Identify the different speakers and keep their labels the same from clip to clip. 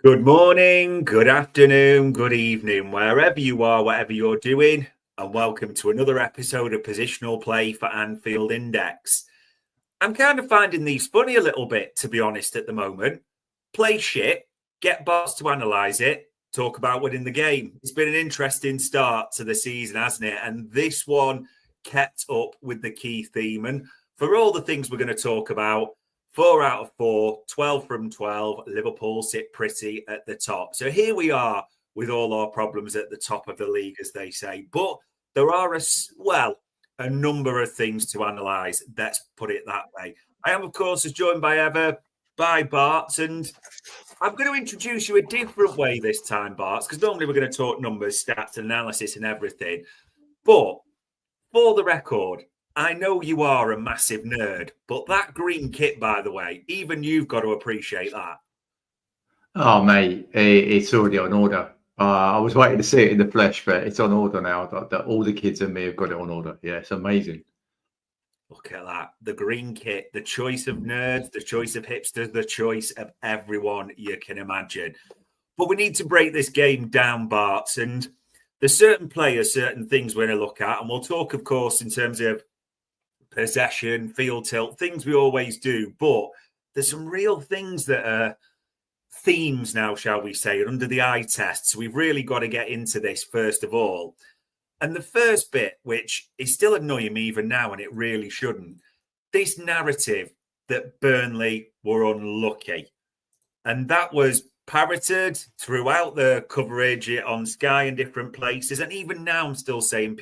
Speaker 1: Good morning, good afternoon, good evening, wherever you are, whatever you're doing, and welcome to another episode of Positional Play for Anfield Index. I'm kind of finding these funny a little bit, to be honest, at the moment. Play shit, get Barts to analyse it, talk about winning the game. It's been an interesting start to the season, hasn't it? And this one kept up with the key theme. And for all the things we're going to talk about, 4 out of 4, 12 from 12. Liverpool sit pretty at the top. So here we are with all our problems at the top of the league, as they say. But there are a number of things to analyse. Let's put it that way. I am, of course, as joined by Barts, and I'm going to introduce you a different way this time, Barts, because normally we're going to talk numbers, stats, analysis, and everything. But for the record, I know you are a massive nerd, but that green kit, by the way, even you've got to appreciate that.
Speaker 2: Oh, mate, it's already on order. I was waiting to see it in the flesh, but it's on order now. All the kids and me have got it on order. Yeah, it's amazing.
Speaker 1: Look at that. The green kit, the choice of nerds, the choice of hipsters, the choice of everyone you can imagine. But we need to break this game down, Barts, and there's certain players, certain things we're going to look at, and we'll talk, of course, in terms of possession, field tilt, things we always do. But there's some real things that are themes now, shall we say, under the eye test. So we've really got to get into this first of all. And the first bit, which is still annoying me even now, and it really shouldn't, this narrative that Burnley were unlucky. And that was parroted throughout the coverage on Sky and different places. And even now I'm still saying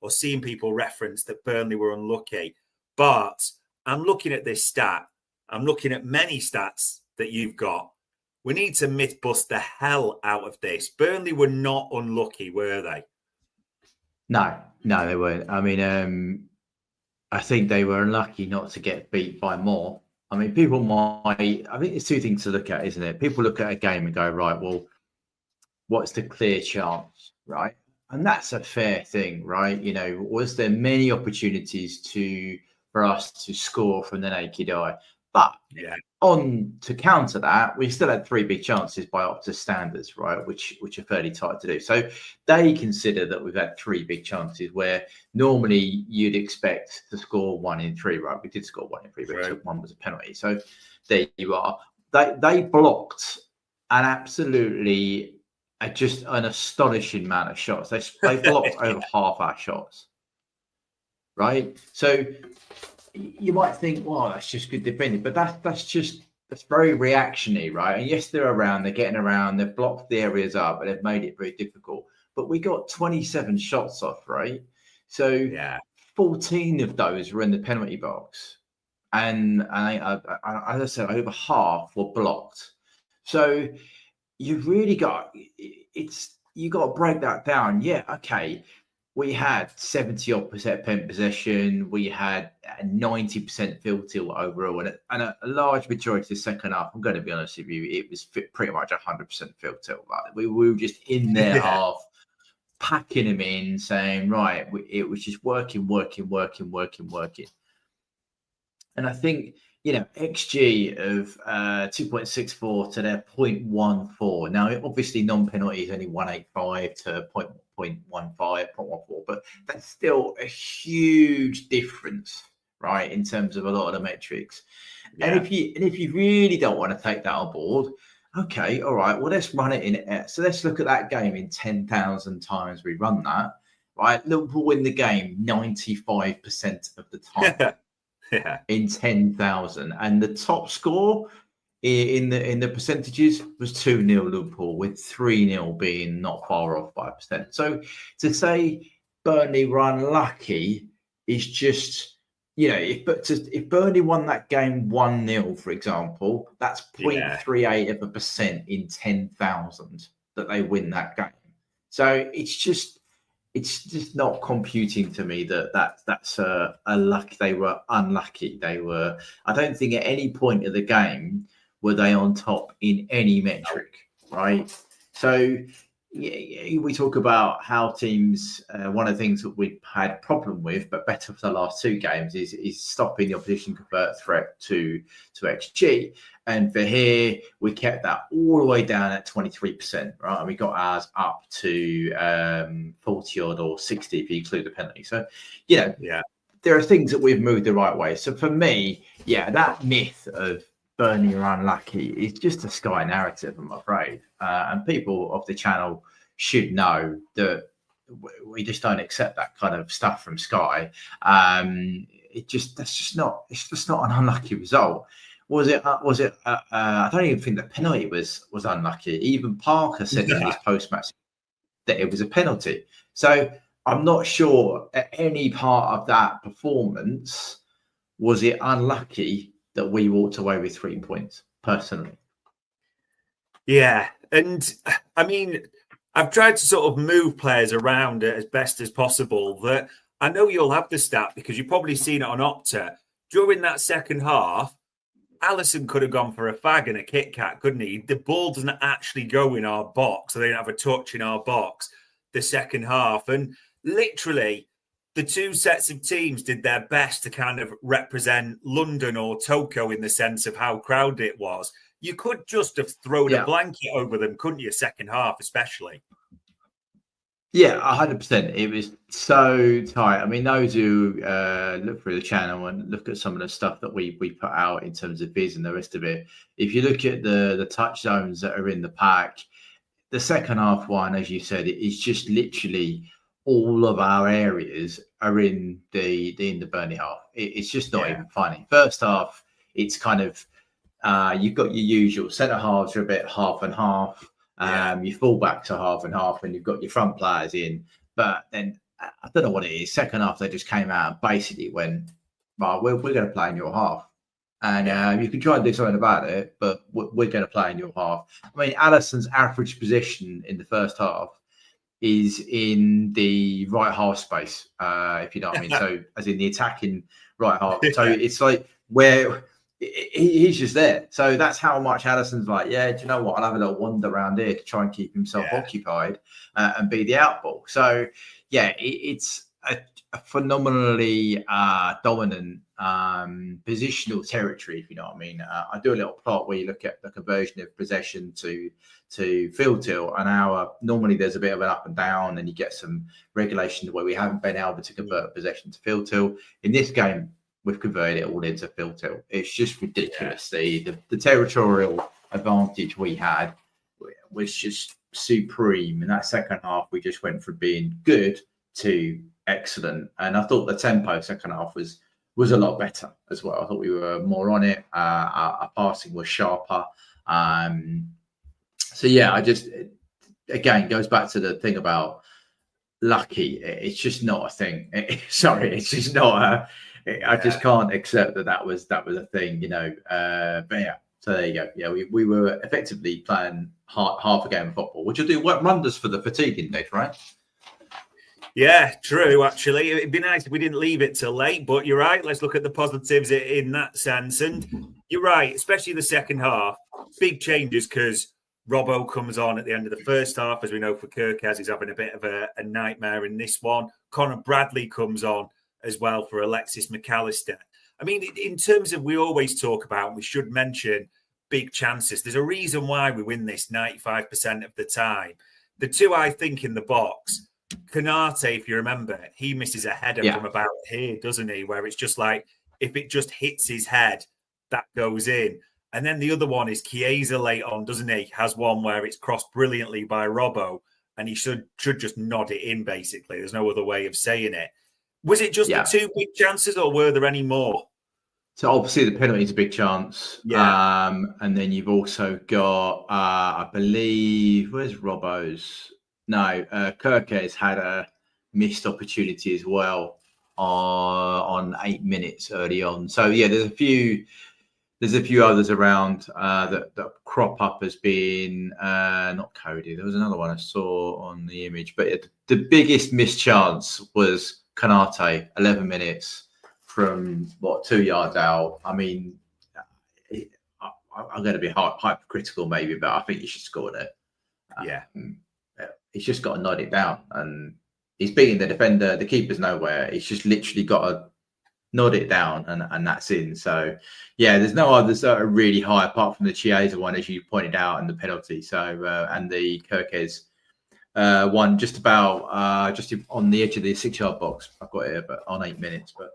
Speaker 1: seeing people reference that Burnley were unlucky. But I'm looking at this stat. I'm looking at many stats that you've got. We need to myth bust the hell out of this. Burnley were not unlucky, were they?
Speaker 2: No, they weren't. I mean, I think they were unlucky not to get beat by more. I mean, I think there's two things to look at, isn't it? People look at a game and go, right, well, what's the clear chance, right? And that's a fair thing, right? You know, was there many opportunities for us to score from the naked eye? But on to counter that, we still had 3 big chances by Opta standards, right? Which are fairly tight to do. So they consider that we've had 3 big chances where normally you'd expect to score 1 in 3, right? We did score 1 in 3, but one was a penalty. So there you are. They blocked an absolutely just an astonishing amount of shots. They blocked over half our shots, right? So you might think, well, that's just good defending, but that's very reactionary, right? And yes, they're getting around, they've blocked the areas up, and they've made it very difficult. But we got 27 shots off, right? So 14 of those were in the penalty box, and as I said, over half were blocked. So you've really got to break that down. Yeah, okay. We had 70% pen possession. We had 90% field tilt overall, and a large majority of the second half. I'm going to be honest with you, it was pretty much 100% field tilt. Like we were just in their half, packing them in, saying, right, it was just working. And I think, you know, XG of 2.64 to their 0.14. Now, obviously, non-penalty is only 185 to 0.15, 0.14, but that's still a huge difference, right, in terms of a lot of the metrics. Yeah. And if you really don't want to take that on board, okay, all right, well, let's run it in. So let's look at that game in 10,000 times we run that, right? Liverpool win the game 95% of the time.
Speaker 1: Yeah.
Speaker 2: In 10,000, and the top score in the percentages was 2-0 Liverpool, with 3-0 being not far off 5%. So to say Burnley were unlucky is just, you know, if Burnley won that game 1-0, for example, that's 0.38% in 10,000 that they win that game. So it's just not computing to me that's a luck. They were unlucky. I don't think at any point of the game were they on top in any metric, right? So we talk about how teams. One of the things that we've had problem with, but better for the last 2 games, is stopping the opposition convert threat to XG. And for here, we kept that all the way down at 23%, right? And we got ours up to 40 odd or 60 if you include the penalty. So, there are things that we've moved the right way. So for me, that myth of Burnley are unlucky is just a Sky narrative, I'm afraid. And people of the channel should know that we just don't accept that kind of stuff from Sky. It's just not an unlucky result. Was it? I don't even think the penalty was unlucky. Even Parker said in his post-match that it was a penalty. So I'm not sure at any part of that performance was it unlucky that we walked away with 3 points, personally.
Speaker 1: Yeah. And I mean, I've tried to sort of move players around as best as possible. That I know you'll have the stat because you've probably seen it on Opta. During that second half, Alisson could have gone for a fag and a Kit Kat, couldn't he? The ball doesn't actually go in our box. So they don't have a touch in our box the second half. And literally, the 2 sets of teams did their best to kind of represent London or Tokyo in the sense of how crowded it was. You could just have thrown a blanket over them, couldn't you, second half especially?
Speaker 2: Yeah, 100%. It was so tight. I mean, those who look through the channel and look at some of the stuff that we put out in terms of viz and the rest of it, if you look at the touch zones that are in the pack, the second half one, as you said, it is just literally all of our areas are in the Burnley half. It's just not even funny. First half, it's kind of you've got your usual centre halves are a bit half and half. Your fullbacks are half and half, and you've got your front players in. But then I don't know what it is. Second half, they just came out and basically went, "Well, we're going to play in your half." And you can try and do something about it, but we're going to play in your half. I mean, Alisson's average position in the first half is in the right half space, if you know what I mean. So, as in the attacking right half. So it's like where he's just there. So that's how much Alisson's like, do you know what? I'll have a little wander around here to try and keep himself occupied and be the outball. So, it's a phenomenally dominant positional territory, if you know what I mean. I do a little plot where you look at the conversion of possession to field tilt, and normally there's a bit of an up and down, and you get some regulation where we haven't been able to convert possession to field tilt. In this game, we've converted it all into field tilt. It's just ridiculous. The territorial advantage we had was just supreme. In that second half, we just went from being good to excellent, and I thought the tempo second half was a lot better as well. I thought we were more on it. Our passing was sharper. So I just again goes back to the thing about lucky. It's just not a thing. It's just not I just can't accept that was a thing, you know. But so there you go. Yeah, we were effectively playing half a game of football, which will do wonders for the fatigue index, right?
Speaker 1: Yeah, true, actually. It'd be nice if we didn't leave it till late, but you're right. Let's look at the positives in that sense. And you're right, especially the second half. Big changes because Robbo comes on at the end of the first half. As we know, for Kirkaz, he's having a bit of a nightmare in this one. Conor Bradley comes on as well for Alexis McAllister. I mean, in terms of, we always talk about, we should mention big chances. There's a reason why we win this 95% of the time. The 2, I think, in the box, Konate, if you remember, he misses a header from about here, doesn't he? Where it's just like, if it just hits his head, that goes in. And then the other one is Chiesa late on, doesn't he? Has one where it's crossed brilliantly by Robbo, and he should just nod it in, basically. There's no other way of saying it. Was it just the 2 big chances, or were there any more?
Speaker 2: So obviously the penalty is a big chance. And then you've also got, I believe, where's Robbo's? No, Kirkez had a missed opportunity as well on 8 minutes early on. So there's a few others around that crop up as being not coded. There was another one I saw on the image, but the biggest missed chance was Konate, 11 minutes from 2 yards out. I mean, I'm going to be hypercritical maybe, but I think you should score it. he's just got to nod it down, and he's beating the defender. The keeper's nowhere. He's just literally got to nod it down, and that's in. So, yeah, there's no others that are really high apart from the Chiesa one, as you pointed out, and the penalty. So, and the Kirkes one just about just on the edge of the 6-yard box. I've got it, but on 8 minutes. But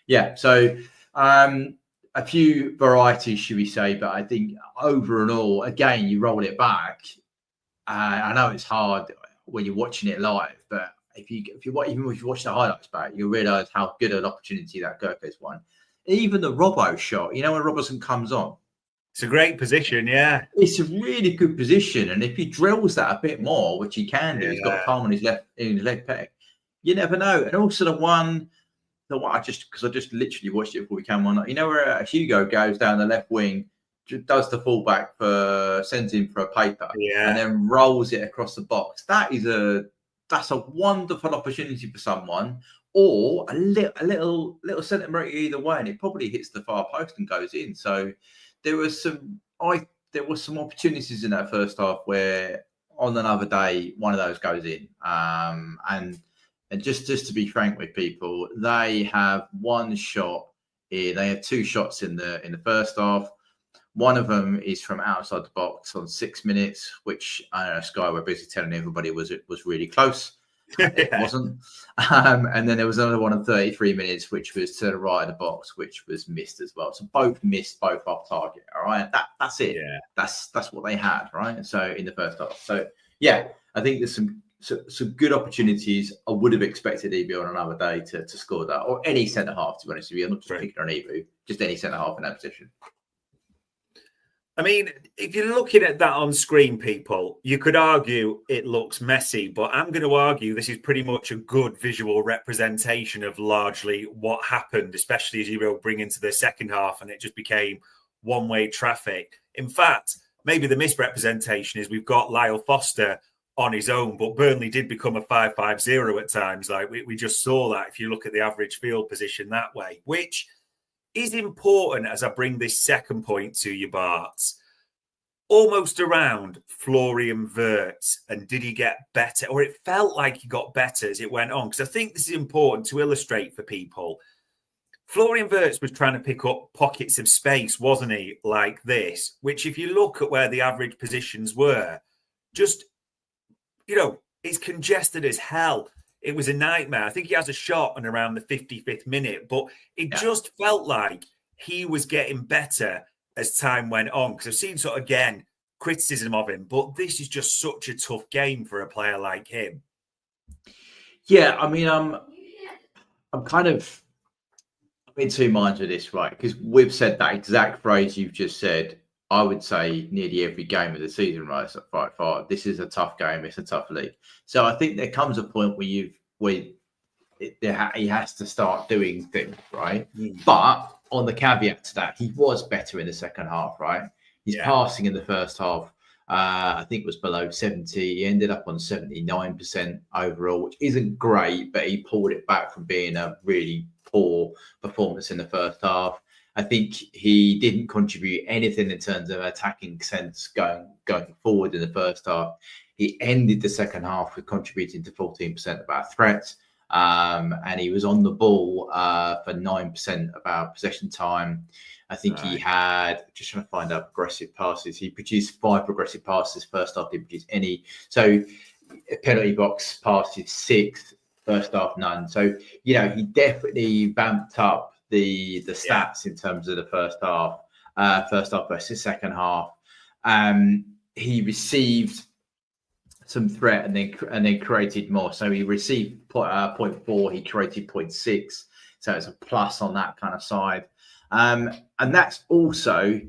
Speaker 2: yeah, so a few varieties, should we say? But I think over and all, again, you roll it back. I know it's hard when you're watching it live, but if you watch the highlights back, you'll realise how good an opportunity that Kirkes won. Even the Robbo shot, when Robertson comes on,
Speaker 1: it's a great position. Yeah,
Speaker 2: it's a really good position, and if he drills that a bit more, which he can do, he's got time on his leg peg. You never know. And also the one I just literally watched it before we came on. Where Hugo goes down the left wing, does the fullback sends him for a paper, and then rolls it across the box. That's a wonderful opportunity for someone, or a little centimetre either way, and it probably hits the far post and goes in. So there were some opportunities in that first half where on another day one of those goes in. And just to be frank with people, they have one shot here. They have 2 shots in the first half. One of them is from outside the box on 6 minutes, which I know Sky were busy telling everybody was really close. It wasn't. And then there was another one on 33 minutes, which was to the right of the box, which was missed as well. So both missed, both off target. All right, that's it. Yeah. That's what they had, right? So in the first half. So yeah, I think there's some good opportunities. I would have expected Ebu on another day to score that, or any centre half. To be honest with you, I'm not just picking on Ebu, just any centre half in that position.
Speaker 1: I mean, if you're looking at that on screen, people, you could argue it looks messy, but I'm going to argue this is pretty much a good visual representation of largely what happened, especially as you bring into the second half and it just became one-way traffic. In fact, maybe the misrepresentation is we've got Lyle Foster on his own, but Burnley did become a 5-5-0 at times. Like we just saw that if you look at the average field position that way, which is important as I bring this second point to you, Barts. Almost around Florian Wirtz, and did he get better? Or it felt like he got better as it went on, because I think this is important to illustrate for people. Florian Wirtz was trying to pick up pockets of space, wasn't he, like this, which if you look at where the average positions were, just, it's congested as hell. It was a nightmare. I think he has a shot on around the 55th minute, but it just felt like he was getting better as time went on. Because I've seen again, criticism of him, but this is just such a tough game for a player like him.
Speaker 2: Yeah, I mean, I'm in 2 minds with this, right? Because we've said that exact phrase you've just said, I would say nearly every game of the season, right? So, right, this is a tough game. It's a tough league. So I think there comes a point where he has to start doing things, right? But on the caveat to that, he was better in the second half, right? His passing in the first half, I think, was below 70. He ended up on 79% overall, which isn't great, but he pulled it back from being a really poor performance in the first half. I think he didn't contribute anything in terms of attacking sense going forward in the first half. He ended the second half with contributing to 14% of our threats. And he was on the ball for 9% of our possession time. I think he had, just trying to find out progressive passes. He produced 5 progressive passes. First half, didn't produce any. So penalty box passes 6, first half, none. So, he definitely vamped up the stats in terms of the first half versus second half. He received some threat and then created more. So he received 0.4, he created 0.6. So it's a plus on that kind of side. And that's also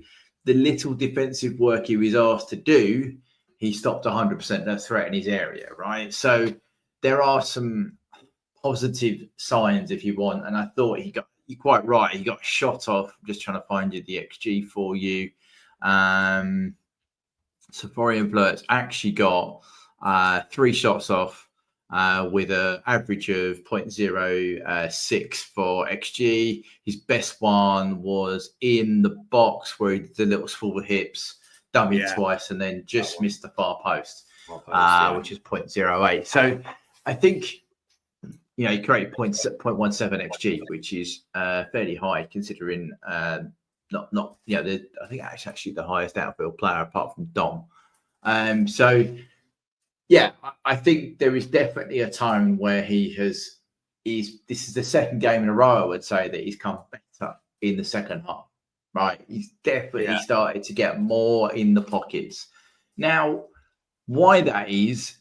Speaker 2: the little defensive work he was asked to do. He stopped 100% of threat in his area, right? So there are some positive signs if you want. And I thought you're quite right. He got shot off. I'm just trying to find you the XG for you. So Florian Wirtz actually got 3 shots off with an average of 0.06 for XG. His best one was in the box where he did the little swivel hips dummy twice, and then just missed the far post, which is 0.08. So I think, he created 0.17 XG, which is fairly high considering I think that's actually the highest outfield player apart from Dom. I think there is definitely a time where this is the second game in a row, I would say, that he's come better in the second half, right? He's definitely started to get more in the pockets. Now, why that is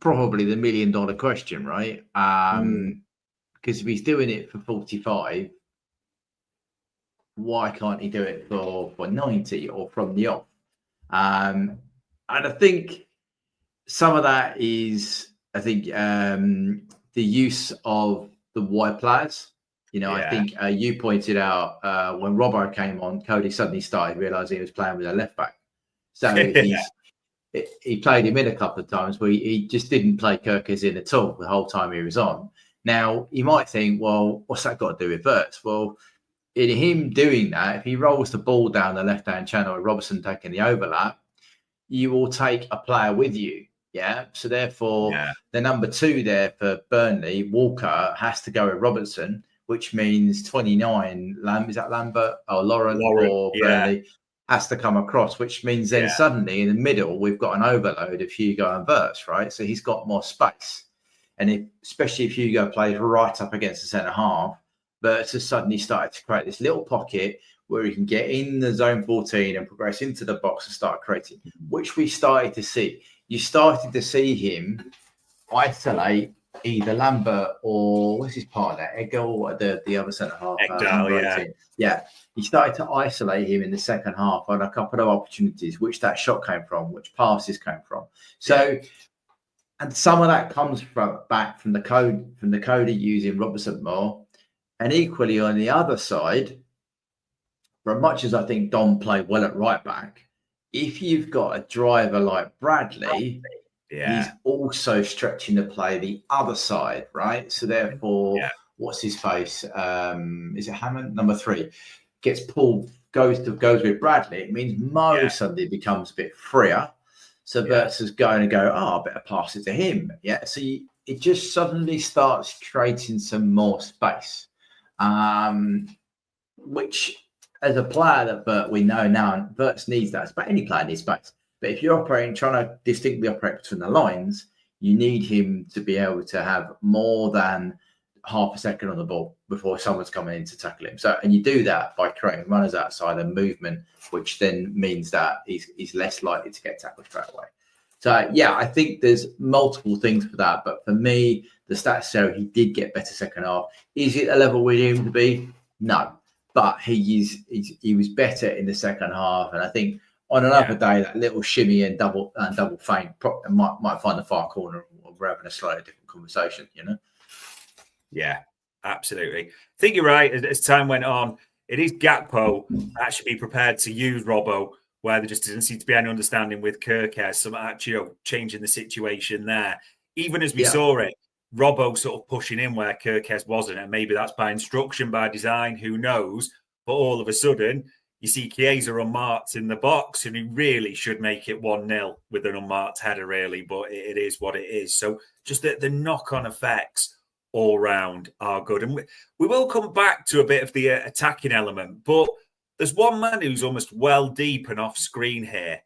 Speaker 2: probably the $1 million question, right? Because if he's doing it for 45, why can't he do it for 90 or from the off? And I think some of that is, the use of the wide players. I think you pointed out when Robbo came on, Cody suddenly started realising he was playing with a left back. So he played him in a couple of times where he just didn't play Kirkers in at all the whole time he was on. Now, you might think, well, what's that got to do with Wirtz? Well, in him doing that, if he rolls the ball down the left-hand channel with Robertson taking the overlap, you will take a player with you. Yeah. So therefore, the number 2 there for Burnley, Walker, has to go with Robertson, which means 29, is that Lambert or Lauren or Burnley, has to come across, which means then suddenly in the middle, we've got an overload of Hugo and Wirtz, right? So he's got more space. And especially if Hugo plays right up against the centre half, Wirtz has suddenly started to create this little pocket where he can get in the zone 14 and progress into the box and start creating, which we started to see. You started to see him isolate either Lambert or what's his partner, Edgar, or the other centre half. He started to isolate him in the second half on a couple of opportunities, which that shot came from, which passes came from. So, and some of that comes back from the Cody using Robertson more, and equally on the other side, for as much as I think Dom played well at right back, if you've got a driver like Bradley, he's also stretching to play the other side, right? So therefore, what's his face? Is it Hammond? Number 3 gets pulled, goes with Bradley. It means Mo suddenly becomes a bit freer. So Wirtz is going to go, I better pass it to him. Yeah. So it just suddenly starts creating some more space, which, as a player that we know now, Wirtz needs that. But any player needs space. But if you're trying to distinctly operate between the lines, you need him to be able to have more than half a second on the ball before someone's coming in to tackle him. So, and you do that by creating runners outside and movement, which then means that he's less likely to get tackled straight away. So, I think there's multiple things for that. But for me, the stats show he did get better second half. Is it a level we need him to be? No. But he was better in the second half. And I think on another day, that little shimmy and double feint might find the far corner, or we're having a slightly different conversation,
Speaker 1: Yeah, absolutely. I think you're right. As time went on, it is Gakpo that should be prepared to use Robbo, where there just doesn't seem to be any understanding with Kirkes, some actually changing the situation there. Even as we saw it, Robbo sort of pushing in where Kirkes wasn't, and maybe that's by instruction, by design, who knows? But all of a sudden, you see Chiesa unmarked in the box, and he really should make it 1-0 with an unmarked header, really. But it is what it is. So just the knock-on effects all round are good. And we will come back to a bit of the attacking element, but there's one man who's almost well deep and off screen here.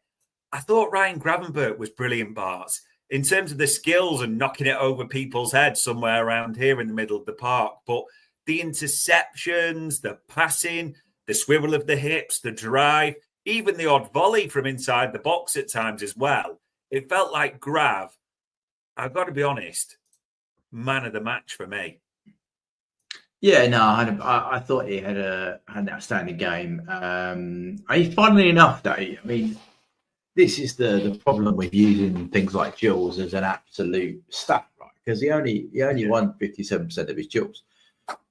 Speaker 1: I thought Ryan Gravenberch was brilliant, Barts, in terms of the skills and knocking it over people's heads somewhere around here in the middle of the park. But the interceptions, the passing, the swivel of the hips, the drive, even the odd volley from inside the box at times as well. It felt like Grav, I've got to be honest, man of the match for me.
Speaker 2: Yeah, no, I thought he had an outstanding game. Funnily enough, though, I mean, this is the problem with using things like duels as an absolute stat, right? Because he only won 57% of his duels.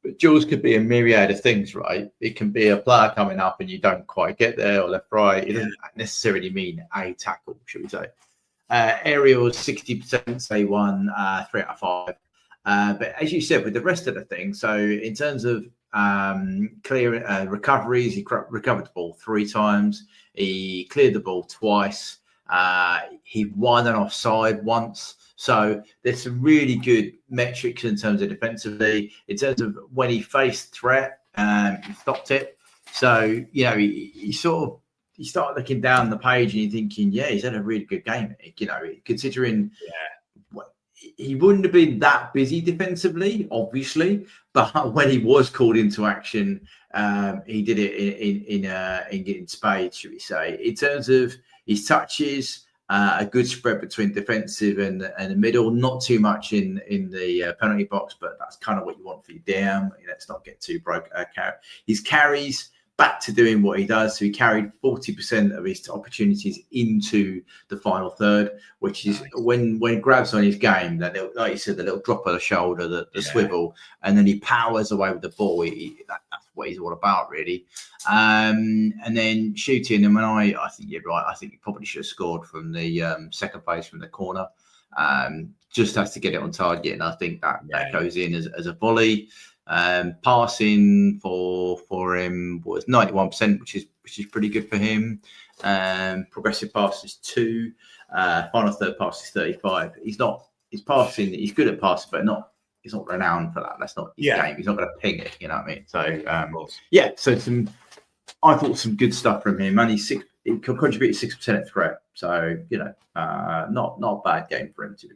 Speaker 2: But duels could be a myriad of things, right? It can be a player coming up and you don't quite get there, or left, right. It doesn't necessarily mean a tackle, should we say. Aerials, 60%, say 1, 3 out of 5. But as you said, with the rest of the thing, so in terms of recoveries. He recovered the ball 3 times. He cleared the ball twice. He won an offside once. So there's some really good metrics in terms of defensively. In terms of when he faced threat, he stopped it. So, he started looking down the page and you're thinking, yeah, he's had a really good game. Considering he wouldn't have been that busy defensively, obviously, but when he was called into action, he did it in spades, should we say. In terms of his touches, a good spread between defensive and the middle, not too much in the penalty box, but that's kind of what you want for your DM. Let's not get too broke. His carries, back to doing what he does. So he carried 40% of his opportunities into the final third, which is when Grav's on his game, that little, like you said, the little drop of the shoulder, the swivel, and then he powers away with the ball. That's what he's all about, really. And then shooting. And I think you're right. I think he probably should have scored from the second place from the corner. Just has to get it on target, and I think that goes in as a volley. Passing for him was 91%, which is pretty good for him. Progressive passes 2, final third pass is 35. He's passing. He's good at passing, but he's not renowned for that. That's not his game. He's not going to ping it. You know what I mean? So So I thought some good stuff from him, and he contributed 6% at threat. So not a bad game for him, to be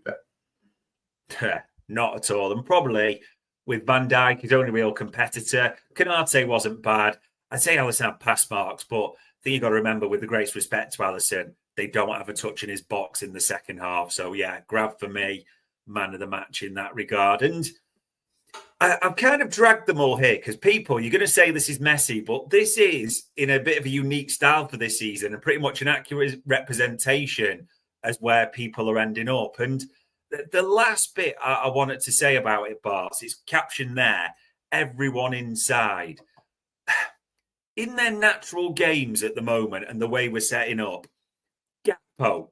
Speaker 2: fair.
Speaker 1: Not at all, and probably. With Van Dijk, his only real competitor. Canate wasn't bad. I'd say Alisson had pass marks, but I think you've got to remember, with the greatest respect to Alisson, they don't have a touch in his box in the second half. So, Grav for me, man of the match in that regard. And I've kind of dragged them all here because you're going to say this is messy, but this is in a bit of a unique style for this season and pretty much an accurate representation as where people are ending up. And the last bit I wanted to say about it, Barts, it's captioned there, everyone inside. In their natural games at the moment and the way we're setting up, Gakpo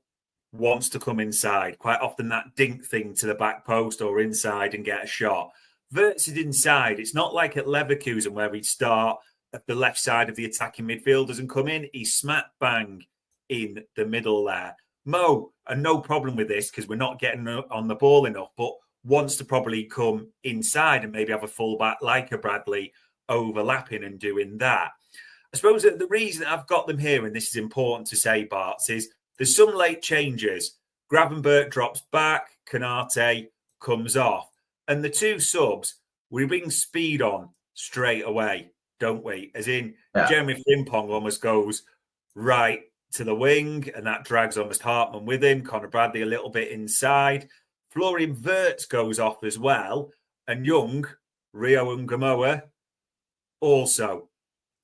Speaker 1: wants to come inside. Quite often that dink thing to the back post or inside and get a shot. Wirtz is inside. It's not like at Leverkusen where he'd start at the left side of the attacking midfielders and come in. He's smack bang in the middle there. Mo, and no problem with this because we're not getting on the ball enough, but wants to probably come inside and maybe have a fullback like a Bradley overlapping and doing that. I suppose that the reason I've got them here, and this is important to say, Barts, is there's some late changes. Gravenberch drops back, Canate comes off, and the 2 subs, we bring speed on straight away, don't we? As in, Jeremy Frimpong almost goes right to the wing, and that drags almost Hartman with him. Conor Bradley a little bit inside. Florian Wirtz goes off as well, and Rio Ungamoa also.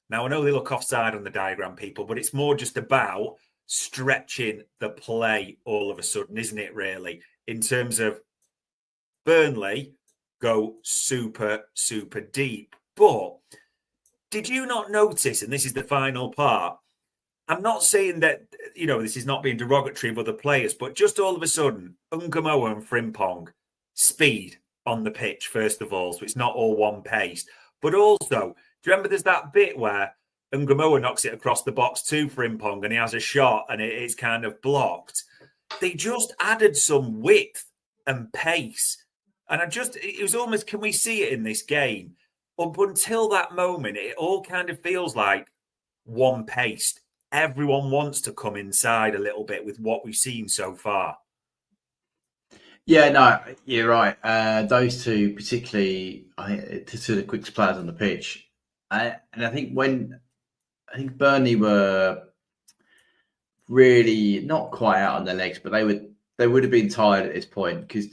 Speaker 1: Now, I know they look offside on the diagram, people, but it's more just about stretching the play all of a sudden, isn't it, really? In terms of Burnley go super, super deep. But did you not notice, and this is the final part, I'm not saying that, this is not being derogatory of other players, but just all of a sudden, Ungamoa and Frimpong, speed on the pitch, first of all, so it's not all one pace. But also, do you remember there's that bit where Ungamoa knocks it across the box to Frimpong and he has a shot and it's kind of blocked? They just added some width and pace. And it was almost, can we see it in this game? Up until that moment, it all kind of feels like one paced. Everyone wants to come inside a little bit with what we've seen so far.
Speaker 2: Yeah, no, you're right. Those 2 particularly, I think, to the quickest players on the pitch. And I think Burnley were really not quite out on their legs, but they would have been tired at this point because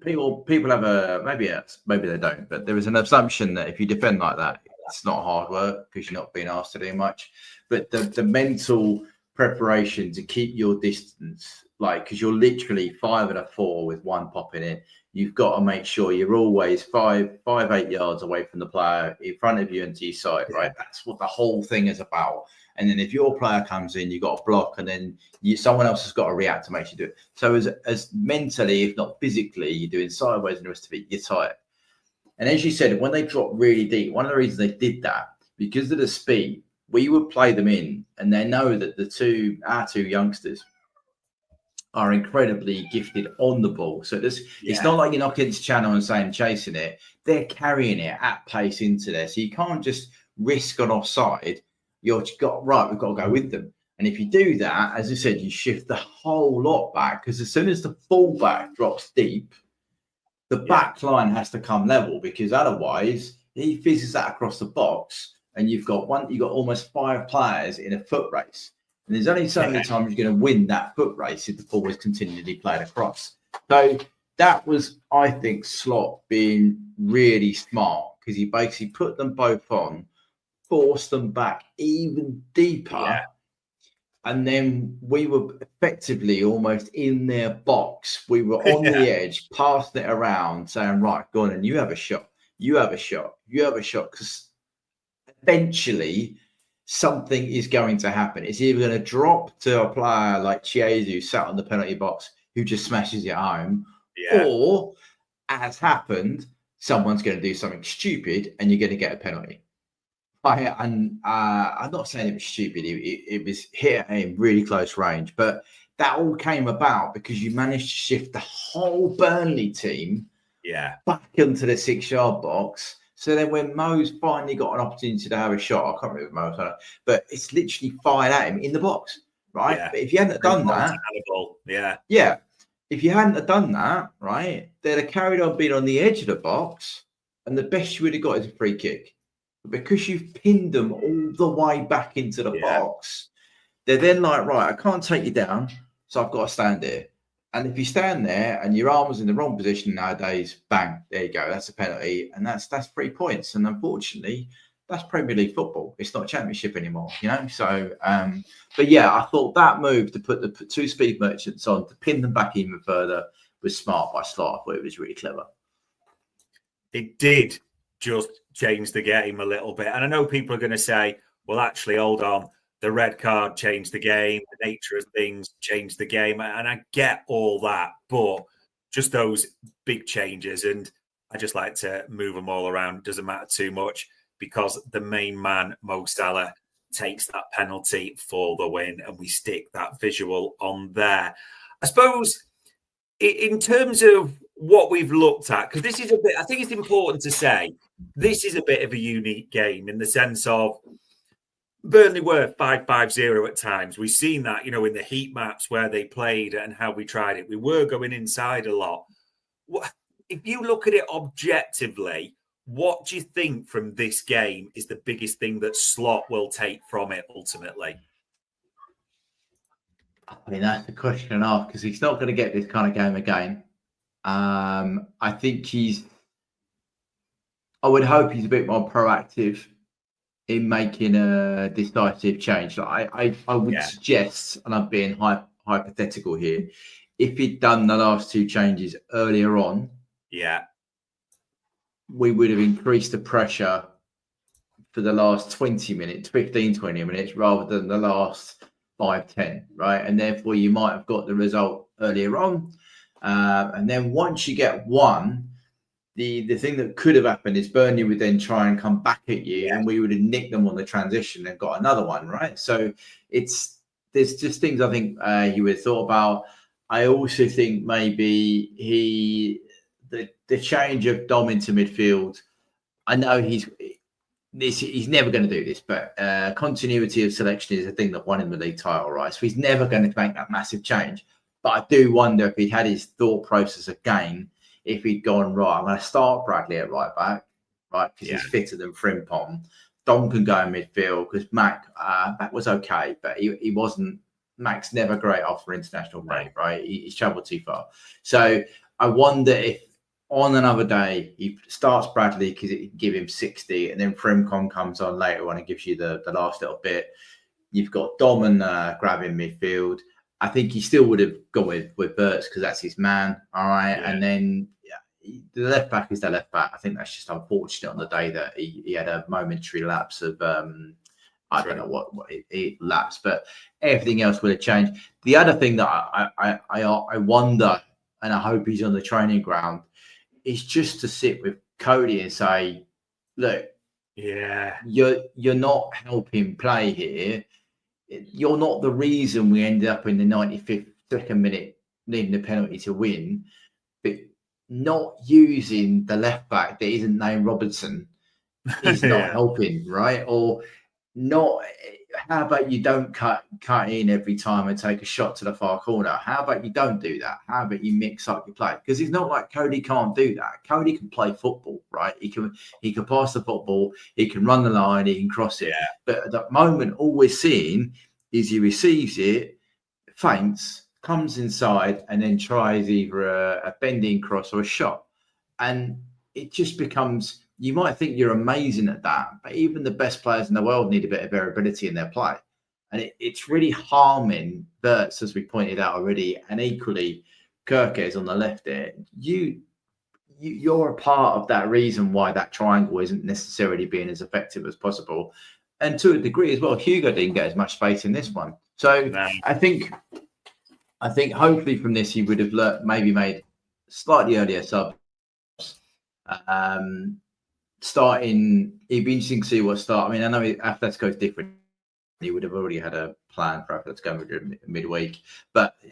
Speaker 2: people have maybe they don't, but there is an assumption that if you defend like that, it's not hard work because you're not being asked to do much. But the mental preparation to keep your distance, because you're literally 5 and a 4 with 1 popping in, you've got to make sure you're always 8 yards away from the player in front of you and to your side, right? That's what the whole thing is about. And then if your player comes in, you've got to block, and then someone else has got to react to make you do it. So as mentally, if not physically, you're doing sideways and the rest of it, you're tired. And as you said, when they dropped really deep, one of the reasons they did that, because of the speed, we would play them in, and they know that our two youngsters are incredibly gifted on the ball. So it's not like you're knocking into channel and saying chasing it. They're carrying it at pace into there. So you can't just risk an offside. We've got to go with them. And if you do that, as I said, you shift the whole lot back, because as soon as the fullback drops deep, the back line has to come level, because otherwise he fizzes that across the box and you've got almost 5 players in a foot race. And there's only so many times you're going to win that foot race if the ball is continually played across. So that was, I think, Slot being really smart, because he basically put them both on, forced them back even deeper. And then we were effectively almost in their box. We were on the edge, passing it around, saying, right, go on, and you have a shot. You have a shot. You have a shot. Because eventually something is going to happen. It's either going to drop to a player like Chiezu sat on the penalty box who just smashes it home, or, as happened, someone's going to do something stupid and you're going to get a penalty. I'm not saying it was stupid. It was hit in really close range, but that all came about because you managed to shift the whole Burnley team back into the 6-yard box. So then when Mo's finally got an opportunity to have a shot, I can't remember Mo, but it's literally fired at him in the box, right?
Speaker 1: Yeah.
Speaker 2: But if you hadn't done that, if you hadn't done that, right, they'd have carried on being on the edge of the box, and the best you would have got is a free kick. But because you've pinned them all the way back into the box, they're then like, right, I can't take you down, so I've got to stand there. And if you stand there and your arm was in the wrong position nowadays, bang, there you go. That's a penalty, and that's 3 points. And unfortunately, that's Premier League football. It's not Championship anymore, you know. So, but yeah, I thought that move to put the 2 speed merchants on to pin them back even further was smart by Slot. I thought it was really clever.
Speaker 1: It did just change the game a little bit, and I know people are going to say, "Well, actually, hold on." The red card changed the game. The nature of things changed the game. And I get all that, but just those big changes. And I just like to move them all around. Doesn't matter too much, because the main man, Mo Salah, takes that penalty for the win. And we stick that visual on there. I suppose in terms of what we've looked at, because this is a bit, I think it's important to say, this is a bit of a unique game in the sense of, Burnley were 5-5-0 at times. We've seen that, you know, in the heat maps where they played and how we tried it. We were going inside a lot. If you look at it objectively, what do you think from this game is the biggest thing that Slot will take from it ultimately?
Speaker 2: I mean, that's the question and ask, because he's not going to get this kind of game again. I think I would hope he's a bit more proactive in making a decisive change. I would suggest, and I'm being hypothetical here, if he'd done the last 2 changes earlier on, we would have increased the pressure for the last 20 minutes, 20 minutes, rather than the last 5-10, right? And therefore you might have got the result earlier on. And then once you get one, the thing that could have happened is Burnley would then try and come back at you, and we would have nicked them on the transition and got another one, right? So there's just things I think he would have thought about. I also think maybe the change of Dom into midfield. I know he's never going to do this, but continuity of selection is a thing that won him the league title, right? So he's never going to make that massive change. But I do wonder if he'd had his thought process again, if he'd gone, right, I'm going to start Bradley at right back, right, because he's fitter than Frimpong. Dom can go in midfield, because Mac was okay, but he wasn't. Mac's never great after international break, right? He's travelled too far. So I wonder if on another day he starts Bradley because it can give him 60, and then Frimpong comes on later on and gives you the last little bit. You've got Dom and Grav in midfield. I think he still would have gone with Wirtz because that's his man. All right. Yeah. And then the left back is the left back. I think that's just unfortunate on the day that he had a momentary lapse of, I don't know what it lapsed, but everything else would have changed. The other thing that I wonder, and I hope he's on the training ground, is just to sit with Cody and say, look, you're not helping play here. You're not the reason we ended up in the 95th second minute needing the penalty to win. But not using the left back that isn't named Robertson is not helping, right? Or not. How about you don't cut in every time and take a shot to the far corner? How about you don't do that? How about you mix up your play? Because it's not like Cody can't do that. Cody can play football, right? He can pass the football, he can run the line, he can cross it. But at that moment, all we're seeing is he receives it, feints, comes inside, and then tries either a bending cross or a shot. And it just becomes, you might think you're amazing at that, but even the best players in the world need a bit of variability in their play. And it's really harming Wirtz, as we pointed out already, and equally Kirkes on the left there. You're a part of that reason why that triangle isn't necessarily being as effective as possible. And to a degree as well, Hugo didn't get as much space in this one. So I think hopefully from this, he would have maybe made slightly earlier subs. Starting, it'd be interesting to see what start. I mean, I know Atletico is different. He would have already had a plan for Atletico midweek.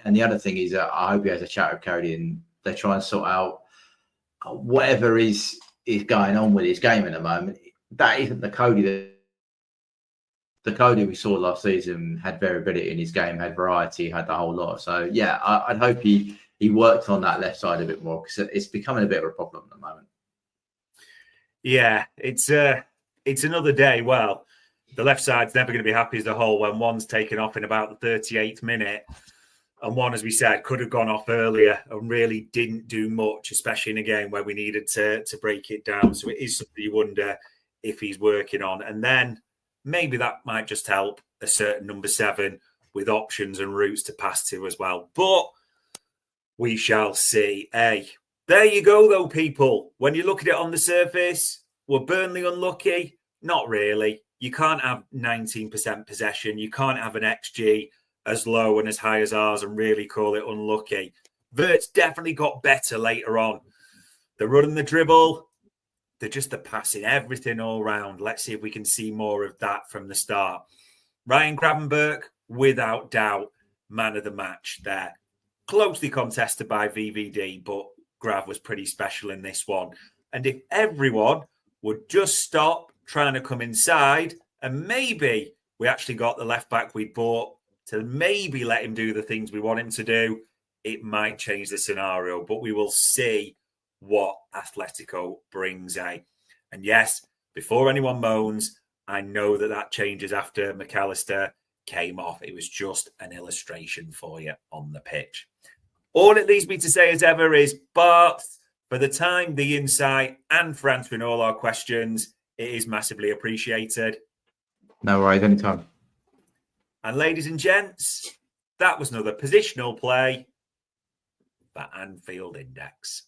Speaker 2: And the other thing is, I hope he has a chat with Cody and they try and sort out whatever is going on with his game at the moment. That isn't the Cody the Cody we saw last season. Had variability in his game, had variety, had the whole lot. So yeah, I'd hope he worked on that left side a bit more, because it's becoming a bit of a problem at the moment.
Speaker 1: Yeah, it's another day. Well, the left side's never going to be happy as a whole when one's taken off in about the 38th minute, and one, as we said, could have gone off earlier and really didn't do much, especially in a game where we needed to break it down. So it is something you wonder if he's working on. And then maybe that might just help a certain number 7 with options and routes to pass to as well. But we shall see. Hey, there you go, though, people. When you look at it on the surface, were Burnley unlucky? Not really. You can't have 19% possession. You can't have an XG as low and as high as ours and really call it unlucky. Wirtz definitely got better later on. The run and the dribble, they're just the passing, everything all round. Let's see if we can see more of that from the start. Ryan Gravenberch, without doubt, man of the match there. Closely contested by VVD, but Grav was pretty special in this one. And if everyone would just stop trying to come inside, and maybe we actually got the left back we bought to maybe let him do the things we want him to do, it might change the scenario. But we will see what Atletico brings, eh? And yes, before anyone moans, I know that changes after McAllister came off. It was just an illustration for you on the pitch. All it leaves me to say as ever is, Barts, for the time, the insight, and for answering all our questions, it is massively appreciated.
Speaker 2: No worries, anytime.
Speaker 1: And ladies and gents, that was another positional play for Anfield Index.